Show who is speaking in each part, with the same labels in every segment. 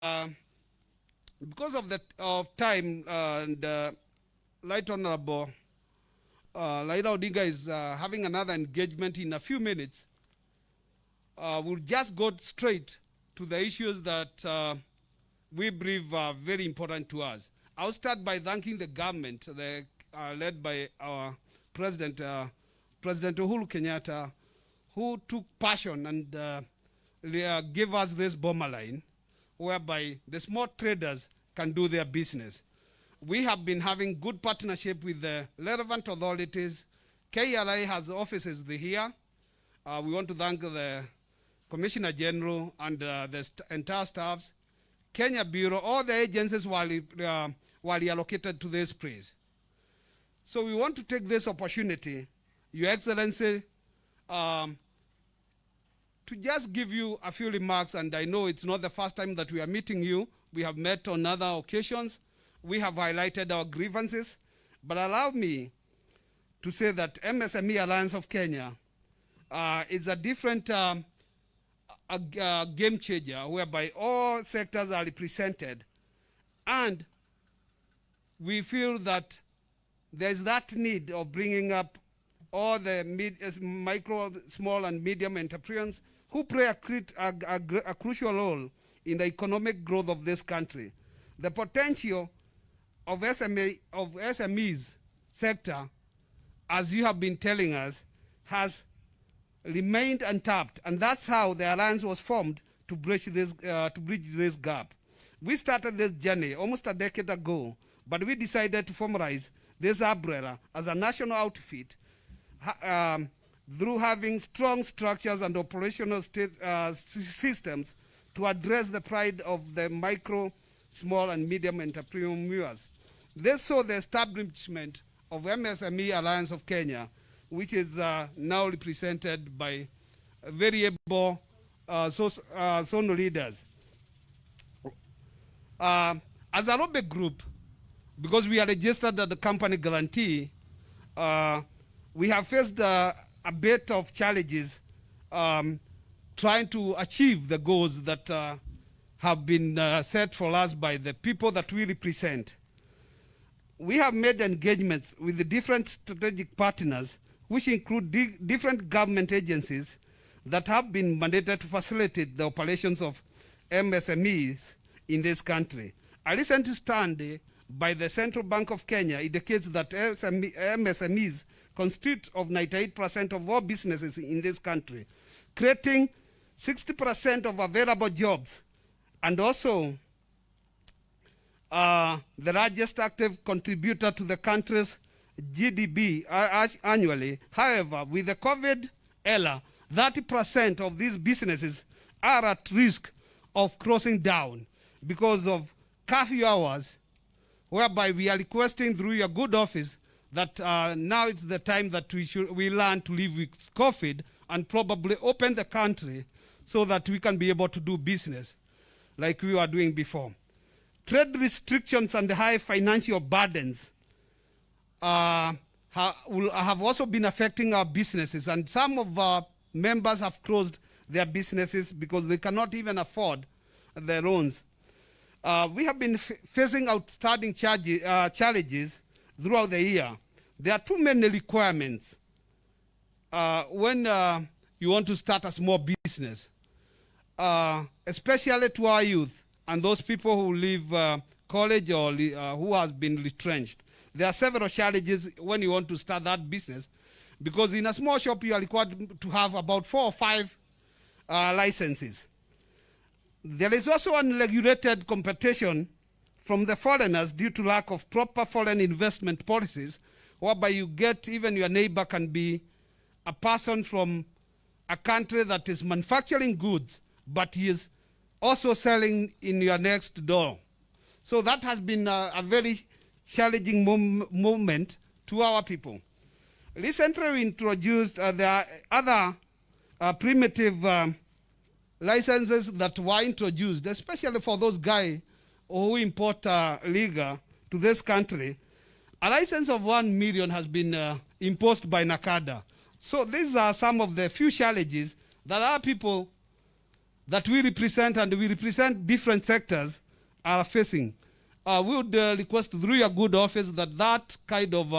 Speaker 1: Because of time and Light Honorable Raila Odinga is having another engagement in a few minutes, we'll just go straight to the issues that we believe are very important to us. I'll start by thanking the government, led by our President Uhuru Kenyatta, who took passion and gave us this bomber line, whereby the small traders can do their business. We have been having good partnership with the relevant authorities. KRI has offices here. We want to thank the Commissioner General and the entire staffs. Kenya Bureau, all the agencies were allocated to this place. So we want to take this opportunity, Your Excellency, to just give you a few remarks, and I know it's not the first time that we are meeting you. We have met on other occasions. We have highlighted our grievances, but allow me to say that MSME Alliance of Kenya is a different game changer, whereby all sectors are represented, and we feel that there's that need of bringing up all the micro, small, and medium entrepreneurs who play a crucial role in the economic growth of this country. The potential of SMEs sector, as you have been telling us, has remained untapped, and that's how the alliance was formed to bridge this gap. We started this journey almost a decade ago, but we decided to formalize this umbrella as a national outfit through having strong structures and operational systems to address the pride of the micro, small, and medium entrepreneurs. This saw the establishment of MSME Alliance of Kenya, which is now represented by very able zone leaders. As a lobby group, because we are registered at the company guarantee, we have faced a bit of challenges trying to achieve the goals that have been set for us by the people that we represent. We have made engagements with the different strategic partners, which include different government agencies that have been mandated to facilitate the operations of MSMEs in this country. A recent study by the Central Bank of Kenya indicates that MSMEs constitute of 98% of all businesses in this country, creating 60% of available jobs, and also the largest active contributor to the country's GDP annually. However, with the COVID era, 30% of these businesses are at risk of closing down because of curfew hours, whereby we are requesting through your good office that now it's the time that we learn to live with COVID and probably open the country so that we can be able to do business like we were doing before. Trade restrictions and high financial burdens have also been affecting our businesses, and some of our members have closed their businesses because they cannot even afford their loans. We have been facing outstanding challenges throughout the year. There are too many requirements when you want to start a small business, especially to our youth and those people who leave college or who has been retrenched. There are several challenges when you want to start that business, because in a small shop you are required to have about 4 or 5 licenses. There is also unregulated competition from the foreigners due to lack of proper foreign investment policies, whereby you get, even your neighbor can be a person from a country that is manufacturing goods, but he is also selling in your next door. So that has been a very challenging moment to our people. Recently we introduced the other primitive licenses that were introduced, especially for those guys who import liquor to this country. A license of 1 million has been imposed by NACADA. So these are some of the few challenges that our people that we represent, and we represent different sectors, are facing. We would request through your good office that kind of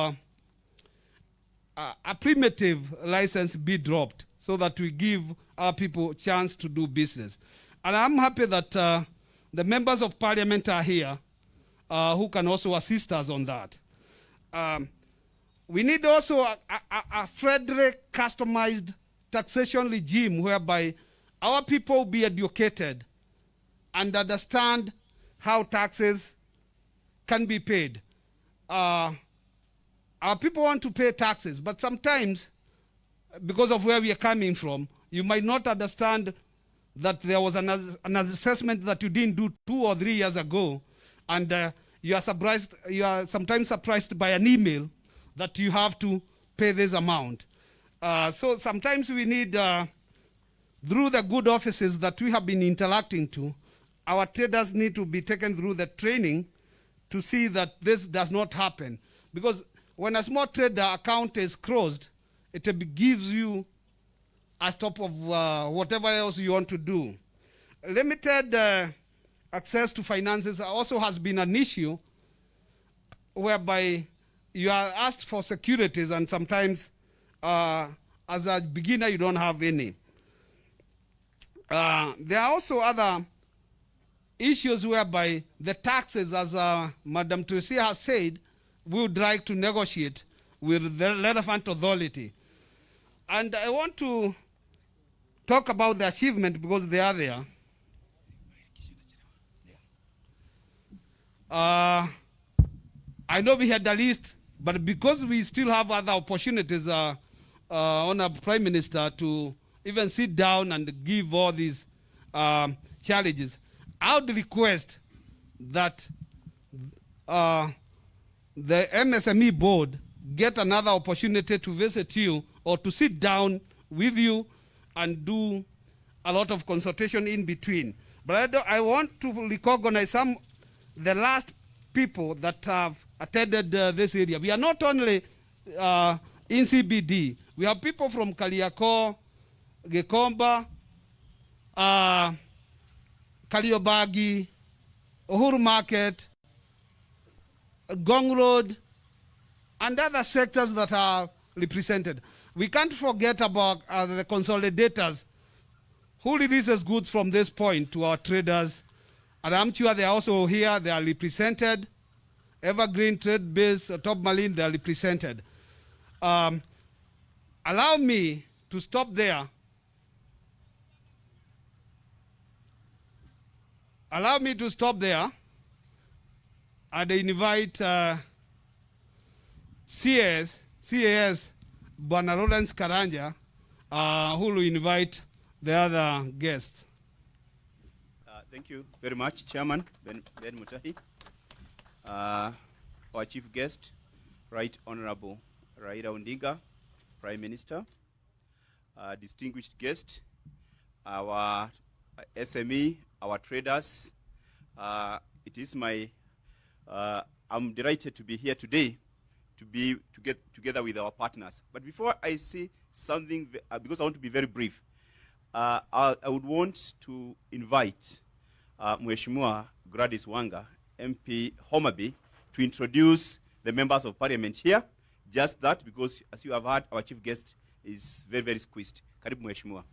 Speaker 1: a primitive license be dropped so that we give our people a chance to do business. And I'm happy that the members of parliament are here who can also assist us on that. We need also a federal customized taxation regime whereby our people will be educated and understand how taxes can be paid. Our people want to pay taxes, but sometimes, because of where we are coming from, you might not understand that there was an assessment that you didn't do 2 or 3 years ago, and you are sometimes surprised by an email that you have to pay this amount. So sometimes we need, through the good offices that we have been interacting to, our traders need to be taken through the training to see that this does not happen. Because when a small trader account is closed, it gives you a stop of whatever else you want to do. Limited access to finances also has been an issue whereby you are asked for securities, and sometimes as a beginner you don't have any. There are also other issues whereby the taxes, as Madam Tracy has said, we would like to negotiate with the relevant authority. And I want to talk about the achievement because they are there. I know we had the list, but because we still have other opportunities, Honorable Prime Minister, to even sit down and give all these challenges, I would request that the MSME board get another opportunity to visit you or to sit down with you and do a lot of consultation in between. But I want to recognize the last people that have attended this area. We are not only in CBD. We have people from Kariakoo, Gikomba, Kariobagi, Uhuru Market, Gong Road, and other sectors that are represented. We can't forget about the consolidators who releases goods from this point to our traders. And I'm sure they are also here, they are represented. Evergreen, Trade Base, Top Marine, they are represented. Allow me to stop there. Allow me to stop there and invite CAS, Bwana Lawrence Karanja, who will invite the other guests.
Speaker 2: Thank you very much, Chairman Ben Mutahi. Our chief guest, Right Honorable Raila Odinga, Prime Minister. Distinguished guest, our SME, our traders. It is I'm delighted to be here today to get together with our partners. But before I say something, because I want to be very brief, I would want to invite Mheshimiwa Gladys Wanga, MP Homa Bay, to introduce the members of parliament here. Just that, because as you have heard, our chief guest is very, very squeezed. Karibu Mheshimiwa.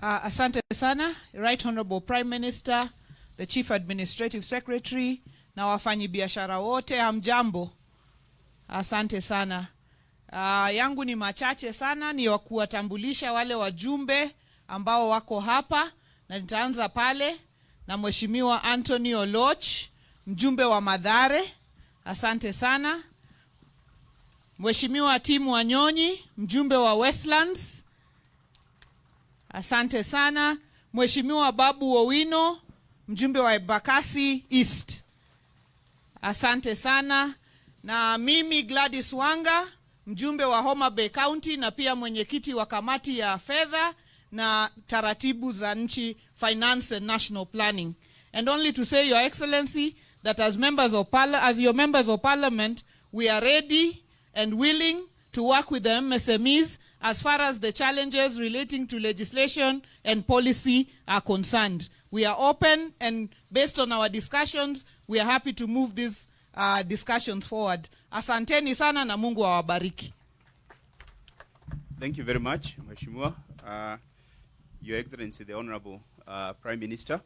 Speaker 3: Asante sana, Right Honorable Prime Minister, the Chief Administrative Secretary, na wafanyi biashara wote, hamjambo. Asante sana. Yangu ni machache sana, ni wakuwatambulisha wale wajumbe ambao wako hapa, na nitaanza pale na Mheshimiwa Anthony Oloch, mjumbe wa Mathare. Asante sana. Mheshimiwa Timu Wanyonyi, mjumbe wa Westlands. Asante sana. Mheshimiwa Babu Owino, mjumbe wa Bakasi East. Asante sana. Na mimi Gladys Wanga, mjumbe wa Homa Bay County na pia mwenyekiti wa kamati ya fedha na taratibu za nchi, Finance and National Planning. And only to say, Your Excellency, that as your members of parliament, we are ready and willing to to work with the MSMEs as far as the challenges relating to legislation and policy are concerned. We are open, and based on our discussions, we are happy to move these discussions forward. Asanteni sana na Mungu awabariki.
Speaker 2: Thank you very much, Mheshimiwa. Your Excellency, the Honorable Prime Minister.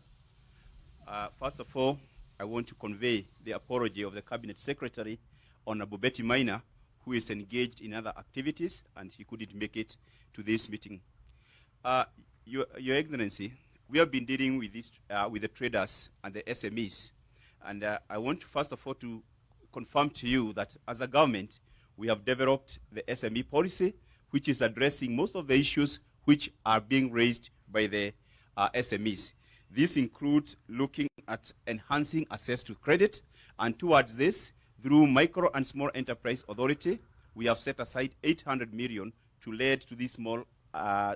Speaker 2: First of all, I want to convey the apology of the Cabinet Secretary, Honorable Betty Minor, who is engaged in other activities, and he couldn't make it to this meeting. Your Excellency, we have been dealing with this, with the traders and the SMEs, and I want to first of all to confirm to you that as a government, we have developed the SME policy, which is addressing most of the issues which are being raised by the SMEs. This includes looking at enhancing access to credit, and towards this, through Micro and Small Enterprise Authority, we have set aside 800 million to lead to these small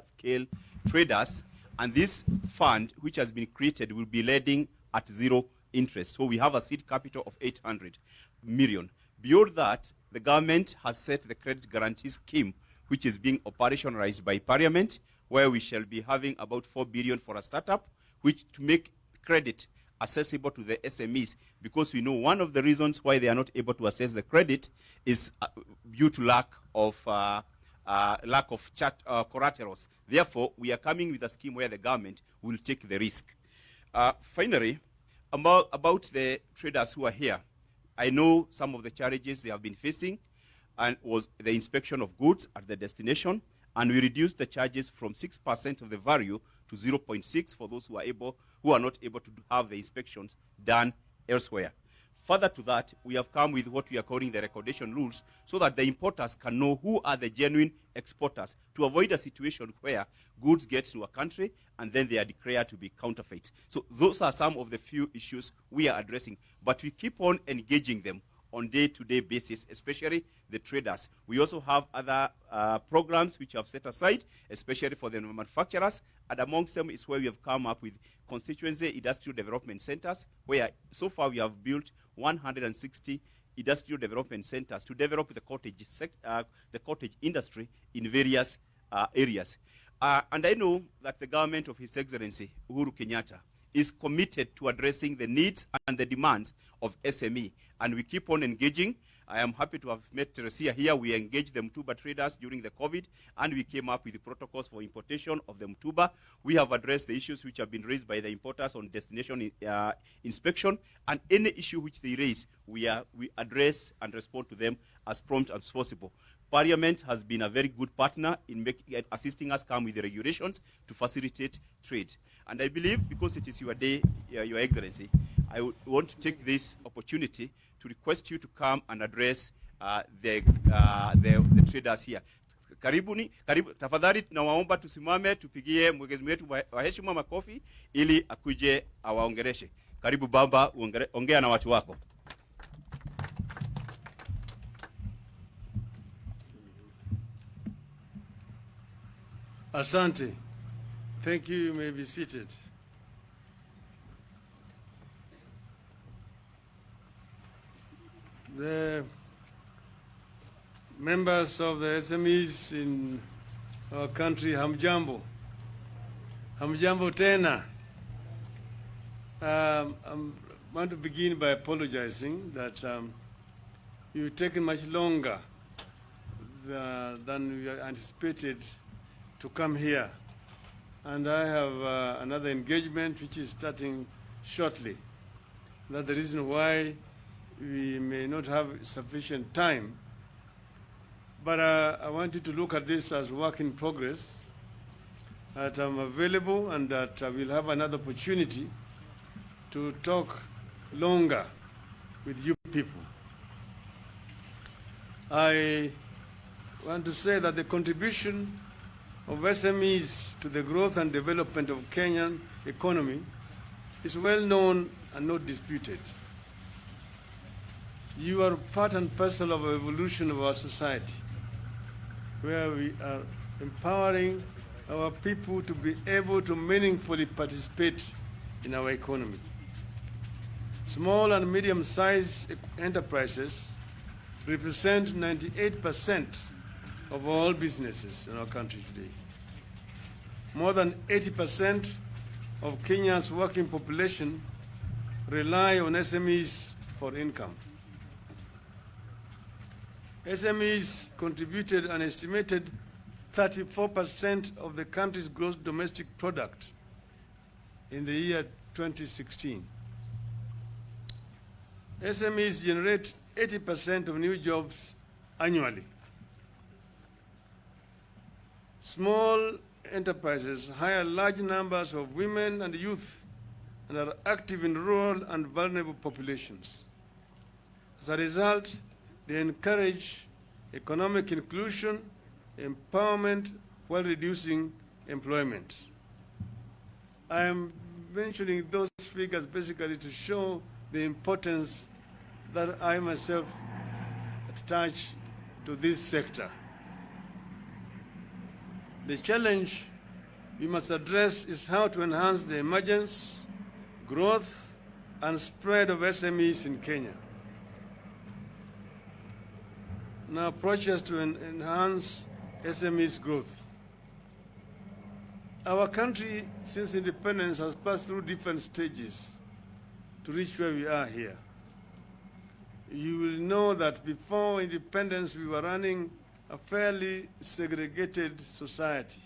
Speaker 2: scale traders, and this fund, which has been created, will be lending at 0 interest. So we have a seed capital of 800 million. Beyond that, the government has set the credit guarantee scheme, which is being operationalized by Parliament, where we shall be having about 4 billion for a startup, which to make credit accessible to the SMEs, because we know one of the reasons why they are not able to access the credit is due to lack of collaterals. Therefore, we are coming with a scheme where the government will take the risk. Finally, about the traders who are here, I know some of the challenges they have been facing, and was the inspection of goods at the destination, and we reduced the charges from 6% of the value to 0.6 for those who are not able to have the inspections done elsewhere. Further to that, we have come with what we are calling the recordation rules, so that the importers can know who are the genuine exporters, to avoid a situation where goods get to a country and then they are declared to be counterfeit. So those are some of the few issues we are addressing, but we keep on engaging them on day-to-day basis, especially the traders. We also have other programs which we have set aside, especially for the manufacturers, and amongst them is where we have come up with constituency industrial development centers, where so far we have built 160 industrial development centers to develop the cottage industry in various areas. And I know that the government of His Excellency, Uhuru Kenyatta, is committed to addressing the needs and the demands of SME, and we keep on engaging. I am happy to have met Teresia here. We engaged the Mtuba traders during the COVID, and we came up with the protocols for importation of the Mtuba. We have addressed the issues which have been raised by the importers on destination inspection, and any issue which they raise, we address and respond to them as prompt as possible. Parliament has been a very good partner in assisting us come with the regulations to facilitate trade. And I believe, because it is your day, Your Excellency, I want to take this opportunity to request you to come and address the traders here. Karibu, tafadhali tunawaomba tusimame tupigie mgeni wetu wa heshima makofi ili akuje awaongereshe. Karibu baba, ongea na watu wako.
Speaker 4: Asante. Thank you. You may be seated. The members of the SMEs in our country, hamjambo. Hamjambo tena. I want to begin by apologizing that you've taken much longer than we anticipated to come here. And I have another engagement which is starting shortly. That's the reason why we may not have sufficient time. But I want you to look at this as work in progress, that I'm available and that we'll have another opportunity to talk longer with you people. I want to say that the contribution of SMEs to the growth and development of Kenyan economy is well known and not disputed. You are part and parcel of the evolution of our society, where we are empowering our people to be able to meaningfully participate in our economy. Small and medium-sized enterprises represent 98% of all businesses in our country today. More than 80% of Kenya's working population rely on SMEs for income. SMEs contributed an estimated 34% of the country's gross domestic product in the year 2016. SMEs generate 80% of new jobs annually. Small enterprises hire large numbers of women and youth and are active in rural and vulnerable populations. As a result, they encourage economic inclusion, empowerment, while reducing employment. I am mentioning those figures basically to show the importance that I myself attach to this sector. The challenge we must address is how to enhance the emergence, growth, and spread of SMEs in Kenya. Now, approaches to enhance SMEs growth. Our country, since independence, has passed through different stages to reach where we are here. You will know that before independence, we were running a fairly segregated society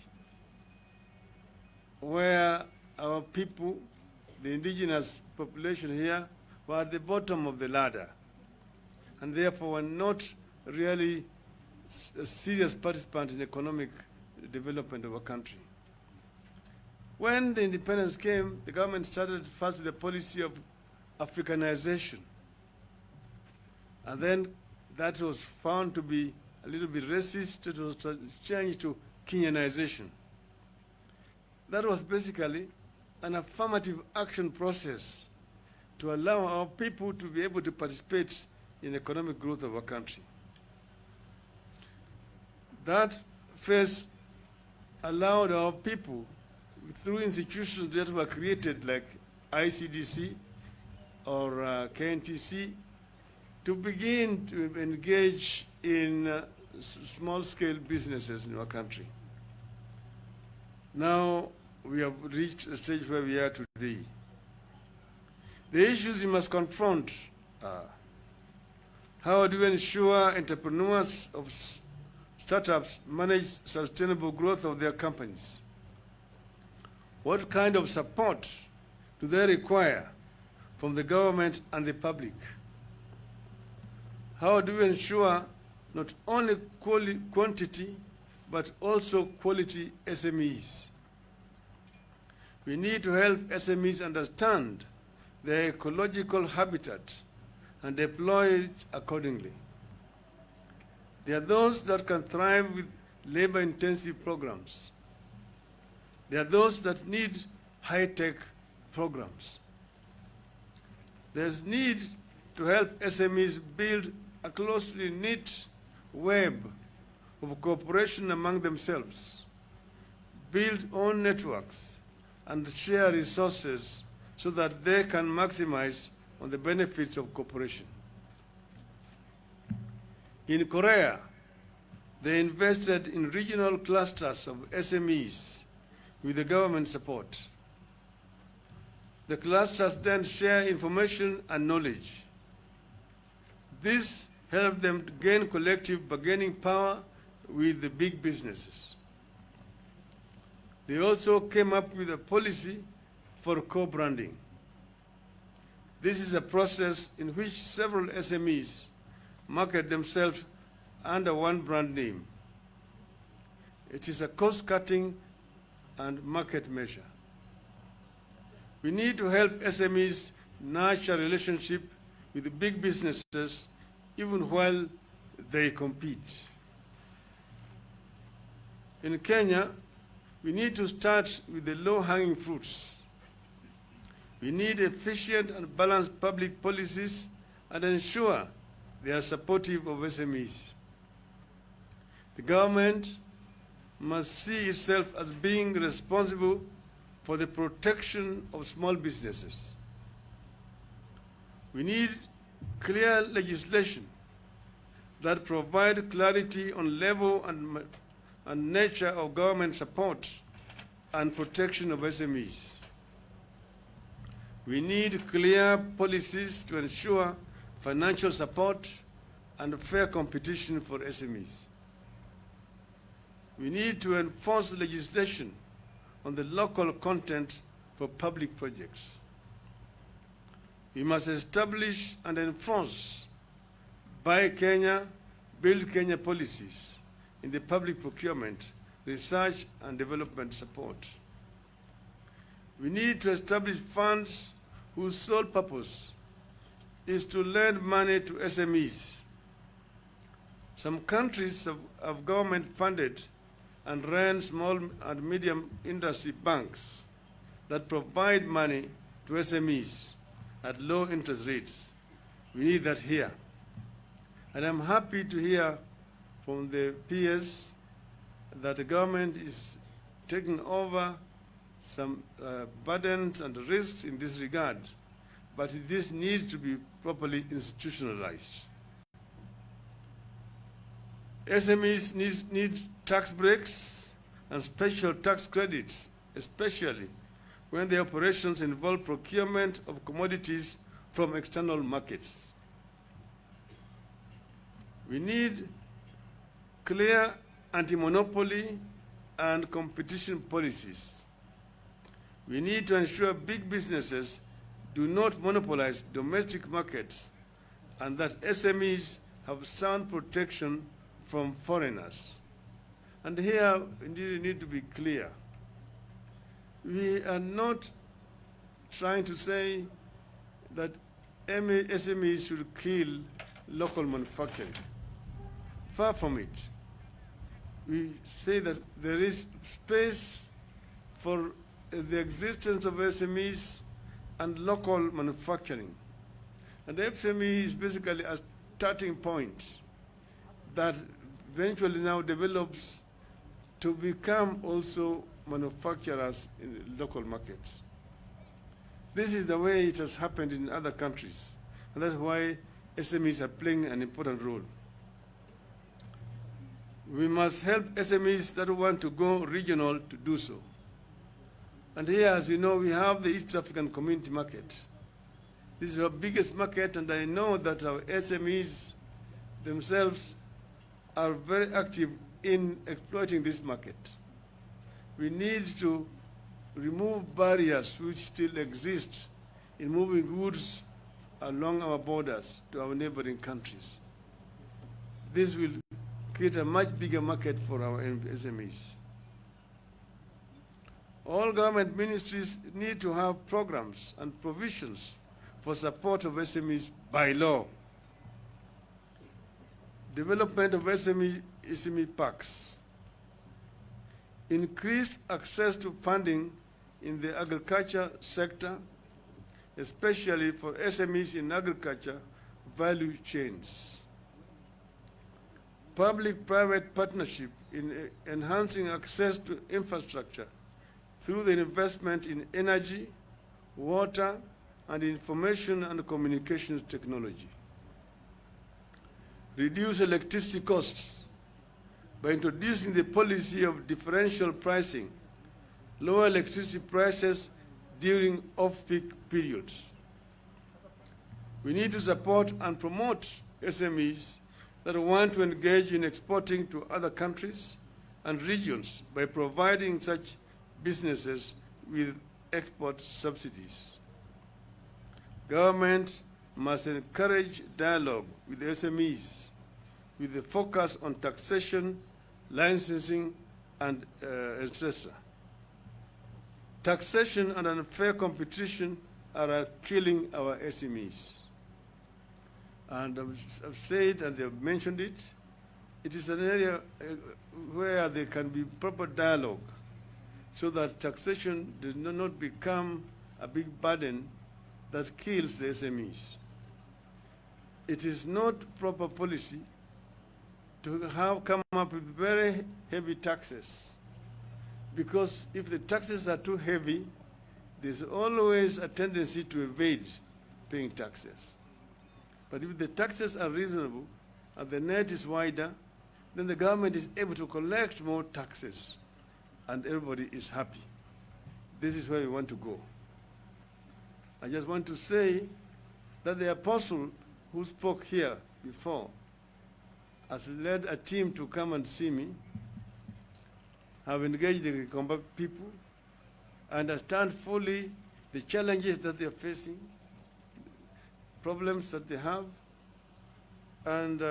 Speaker 4: where our people, the indigenous population here, were at the bottom of the ladder and therefore were not really a serious participant in economic development of our country. When the independence came, the government started first with the policy of Africanization. And then that was found to be a little bit racist. It was changed to Kenyanization. That was basically an affirmative action process to allow our people to be able to participate in economic growth of our country. That phase allowed our people, through institutions that were created like ICDC or KNTC, to begin to engage in small-scale businesses in our country. Now we have reached a stage where we are today. The issues we must confront are: how do we ensure entrepreneurs of startups manage sustainable growth of their companies? What kind of support do they require from the government and the public? How do we ensure not only quantity, but also quality SMEs? We need to help SMEs understand their ecological habitat and deploy it accordingly. There are those that can thrive with labor-intensive programs. There are those that need high-tech programs. There's need to help SMEs build a closely knit web of cooperation among themselves, build own networks, and share resources so that they can maximize on the benefits of cooperation. In Korea, they invested in regional clusters of SMEs with the government support. The clusters then share information and knowledge. This helped them to gain collective bargaining power with the big businesses. They also came up with a policy for co-branding. This is a process in which several SMEs market themselves under one brand name. It is a cost-cutting and market measure. We need to help SMEs nurture a relationship with the big businesses even while they compete. In Kenya, we need to start with the low-hanging fruits. We need efficient and balanced public policies and ensure they are supportive of SMEs. The government must see itself as being responsible for the protection of small businesses. We need clear legislation that provide clarity on level and nature of government support and protection of SMEs. We need clear policies to ensure financial support and fair competition for SMEs. We need to enforce legislation on the local content for public projects. We must establish and enforce Buy Kenya, Build Kenya policies in the public procurement, research and development support. We need to establish funds whose sole purpose is to lend money to SMEs. Some countries have government-funded and run small and medium industry banks that provide money to SMEs at low interest rates. We need that here. And I'm happy to hear from the peers that the government is taking over some burdens and risks in this regard, but this needs to be properly institutionalized. SMEs need tax breaks and special tax credits, especially when the operations involve procurement of commodities from external markets. We need clear anti-monopoly and competition policies. We need to ensure big businesses do not monopolize domestic markets and that SMEs have sound protection from foreigners. And here, indeed, we need to be clear. We are not trying to say that SMEs should kill local manufacturing. Far from it. We say that there is space for the existence of SMEs and local manufacturing. And the SME is basically a starting point that eventually now develops to become also manufacturers in the local markets. This is the way it has happened in other countries, and that's why SMEs are playing an important role. We must help SMEs that want to go regional to do so. And here, as you know, we have the East African Community Market. This is our biggest market, and I know that our SMEs themselves are very active in exploiting this market. We need to remove barriers which still exist in moving goods along our borders to our neighboring countries. This will create a much bigger market for our SMEs. All government ministries need to have programs and provisions for support of SMEs by law. Development of SME parks. Increased access to funding in the agriculture sector, especially for SMEs in agriculture value chains. Public-private partnership in enhancing access to infrastructure through the investment in energy, water, and information and communications technology. Reduce electricity costs by introducing the policy of differential pricing, lower electricity prices during off-peak periods. We need to support and promote SMEs that want to engage in exporting to other countries and regions by providing such businesses with export subsidies. Government must encourage dialogue with SMEs with a focus on taxation, licensing, and etc. Taxation and unfair competition are killing our SMEs. And I've said, and they've mentioned it, it is an area where there can be proper dialogue so that taxation does not become a big burden that kills the SMEs. It is not proper policy to come up with very heavy taxes, because if the taxes are too heavy, there's always a tendency to evade paying taxes. But if the taxes are reasonable and the net is wider, then the government is able to collect more taxes and everybody is happy. This is where we want to go. I just want to say that the apostle who spoke here before has led a team to come and see me, have engaged the Gikomba people, understand fully the challenges that they are facing, problems that they have, and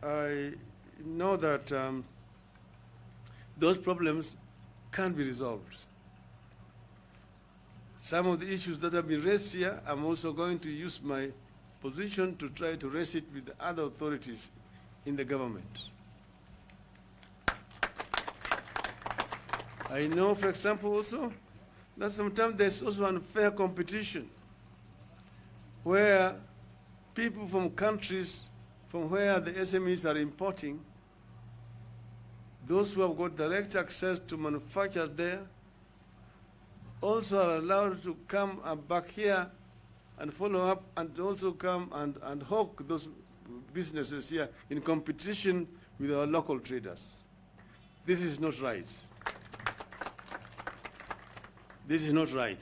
Speaker 4: I know that those problems can be resolved. Some of the issues that have been raised here, I'm also going to use my position to try to raise it with the other authorities in the government. I know, for example, also, that sometimes there's also unfair competition where people from countries from where the SMEs are importing, those who have got direct access to manufacture there, also are allowed to come back here and follow up and also come and hawk those businesses here in competition with our local traders. This is not right. This is not right.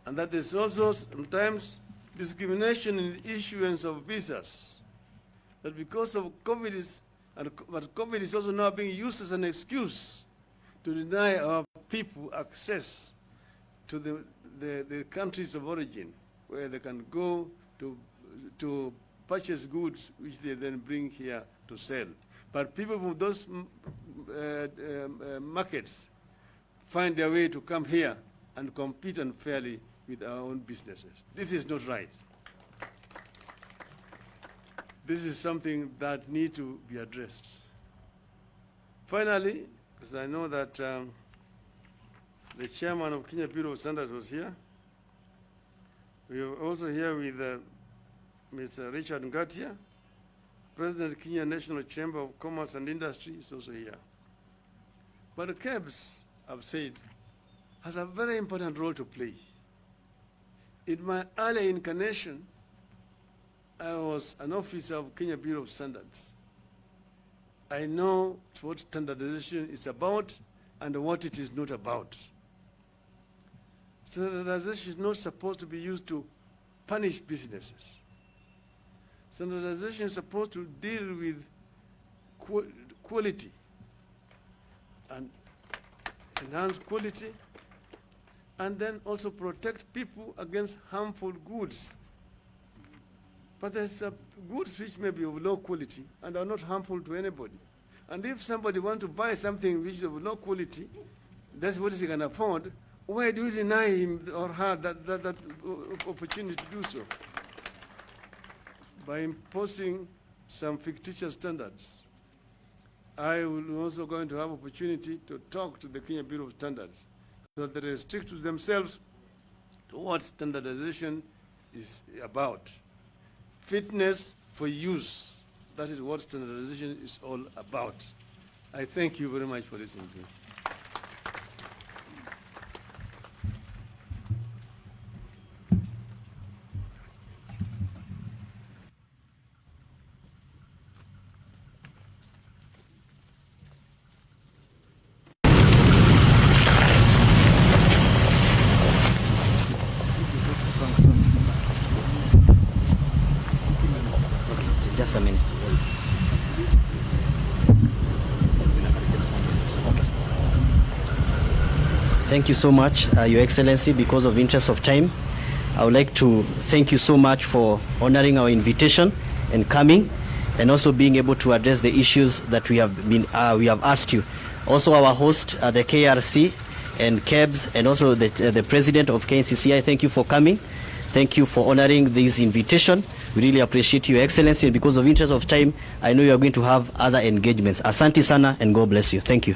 Speaker 4: And that is also sometimes discrimination in the issuance of visas. That because of COVID but COVID is also now being used as an excuse to deny our people access to the countries of origin, where they can go to purchase goods which they then bring here to sell. But people from those markets find their way to come here and compete unfairly with our own businesses. This is not right. This is something that needs to be addressed. Finally, because I know that the chairman of Kenya Bureau of Standards was here, we are also here with Mr. Richard Ngatia, President of Kenya National Chamber of Commerce and Industry is also here. But the KEBS, I've said, has a very important role to play. In my early incarnation, I was an officer of Kenya Bureau of Standards. I know what standardization is about and what it is not about. Standardization is not supposed to be used to punish businesses. Standardization is supposed to deal with quality and enhance quality, and then also protect people against harmful goods. But there's goods which may be of low quality and are not harmful to anybody. And if somebody wants to buy something which is of low quality, that's what he can afford, why do you deny him or her that opportunity to do so? By imposing some fictitious standards. I will also going to have opportunity to talk to the Kenya Bureau of Standards so that they restrict to themselves to what standardization is about. Fitness for use. That is what standardization is all about. I thank you very much for listening to me.
Speaker 5: Just a minute. Thank you so much, Your Excellency. Because of interest of time, I would like to thank you so much for honoring our invitation and coming, and also being able to address the issues that we have asked you. Also, our host, the KRC and KEBS, and also the President of KNCCI, thank you for coming. Thank you for honoring this invitation. We really appreciate Your Excellency, and because of interest of time, I know you are going to have other engagements. Asante sana, and God bless you. Thank you.